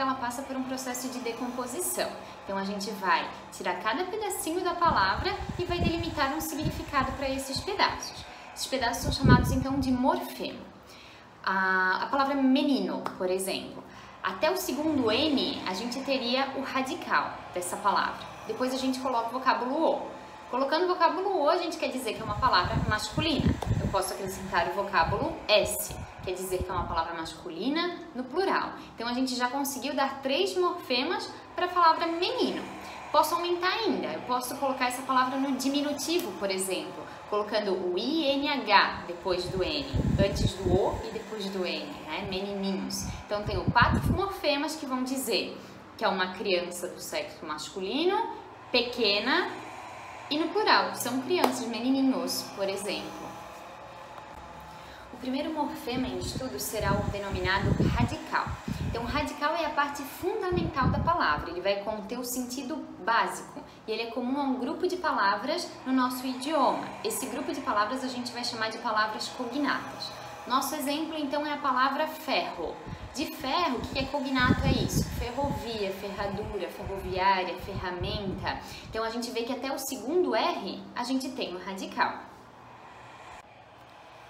ela passa por um processo de decomposição. Então a gente vai tirar cada pedacinho da palavra e vai delimitar um significado para esses pedaços. Esses pedaços são chamados então de morfema. A palavra menino, por exemplo, até o segundo N a gente teria o radical dessa palavra. Depois a gente coloca o vocábulo O. Colocando o vocábulo O, a gente quer dizer que é uma palavra masculina. Eu posso acrescentar o vocábulo S, quer dizer que é uma palavra masculina no plural. Então a gente já conseguiu dar 3 morfemas para a palavra menino. Posso aumentar ainda, eu posso colocar essa palavra no diminutivo, por exemplo, colocando o INH depois do N, antes do O e depois do N, né? Menininhos. Então tenho 4 morfemas que vão dizer que é uma criança do sexo masculino, pequena e no plural, são crianças, menininhos, por exemplo. O primeiro morfema em estudo será o denominado radical. Então, o radical é a parte fundamental da palavra, ele vai conter o sentido básico e ele é comum a um grupo de palavras no nosso idioma. Esse grupo de palavras a gente vai chamar de palavras cognatas. Nosso exemplo, então, é a palavra ferro. De ferro, o que é cognato? É isso, ferrovia, ferradura, ferroviária, ferramenta. Então, a gente vê que até o segundo R a gente tem o radical.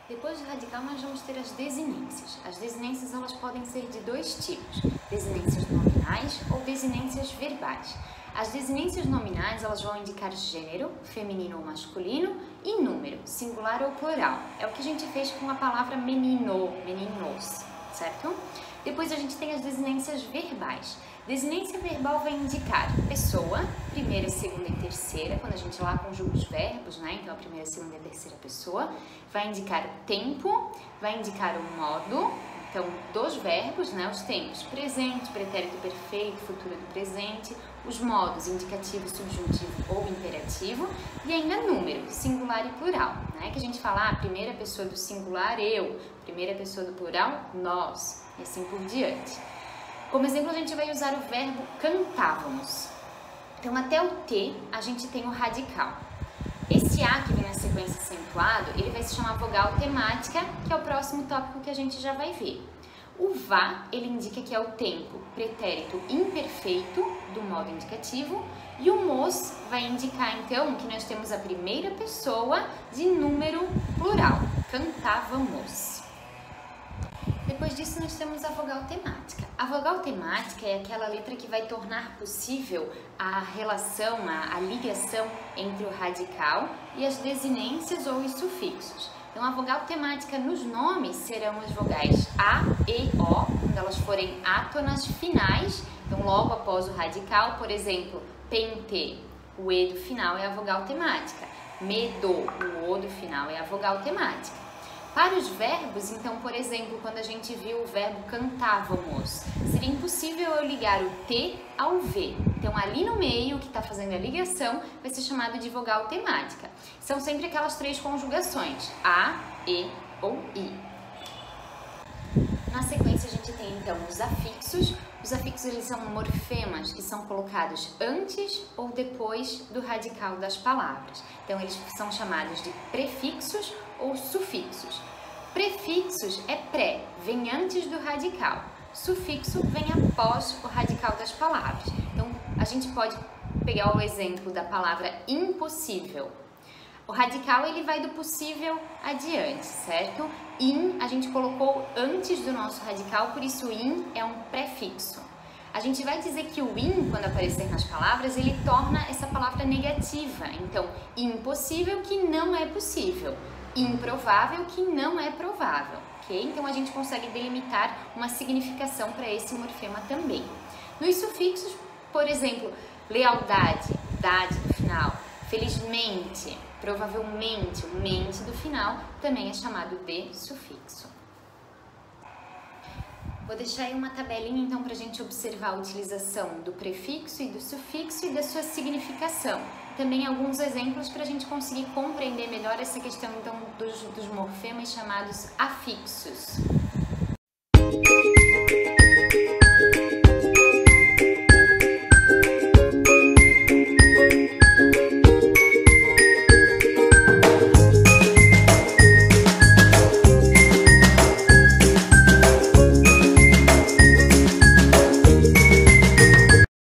Depois do radical, nós vamos ter as desinências. As desinências elas podem ser de 2 tipos, desinências nominais ou desinências verbais. As desinências nominais elas vão indicar gênero, feminino ou masculino, e número, singular ou plural. É o que a gente fez com a palavra menino, meninos, certo? Depois a gente tem as desinências verbais. Desinência verbal vai indicar pessoa, primeira, segunda e terceira, quando a gente lá conjuga os verbos, né? Então a primeira, segunda e terceira pessoa. Vai indicar o tempo, vai indicar o modo, então dos verbos, né? Os tempos, presente, pretérito perfeito, futuro do presente, os modos, indicativo, subjuntivo ou imperativo, e ainda número, singular e plural, né? Que a gente fala, primeira pessoa do singular, eu, primeira pessoa do plural, nós, e assim por diante. Como exemplo, a gente vai usar o verbo cantávamos. Então, até o T, a gente tem o radical. Esse A que vem na sequência acentuado, ele vai se chamar vogal temática, que é o próximo tópico que a gente já vai ver. O vá, ele indica que é o tempo pretérito imperfeito do modo indicativo, e o mos vai indicar, então, que nós temos a primeira pessoa de número plural, cantávamos. Depois disso, nós temos a vogal temática. A vogal temática é aquela letra que vai tornar possível a relação, a ligação entre o radical e as desinências ou os sufixos. Então, a vogal temática nos nomes serão as vogais A, E, O, quando elas forem átonas finais, então logo após o radical, por exemplo, pente, o E do final é a vogal temática, medo, o O do final é a vogal temática. Para os verbos, então, por exemplo, quando a gente viu o verbo cantávamos, seria impossível eu ligar o T ao V. Então, ali no meio, que está fazendo a ligação, vai ser chamado de vogal temática. São sempre aquelas 3 conjugações, A, E ou I. Na sequência, a gente tem, então, os afixos. Os afixos, eles são morfemas que são colocados antes ou depois do radical das palavras. Então, eles são chamados de prefixos ou sufixos. Prefixos é pré, vem antes do radical. Sufixo vem após o radical das palavras. Então, a gente pode pegar o exemplo da palavra impossível. O radical ele vai do possível adiante, certo? In a gente colocou antes do nosso radical, por isso in é um prefixo. A gente vai dizer que o in, quando aparecer nas palavras, ele torna essa palavra negativa. Então, impossível que não é possível, improvável que não é provável, ok? Então, a gente consegue delimitar uma significação para esse morfema também. Nos sufixos, por exemplo, lealdade, dade no final, felizmente, provavelmente, o mente do final também é chamado de sufixo. Vou deixar aí uma tabelinha então para a gente observar a utilização do prefixo e do sufixo e da sua significação. Também alguns exemplos para a gente conseguir compreender melhor essa questão então dos morfemas chamados afixos.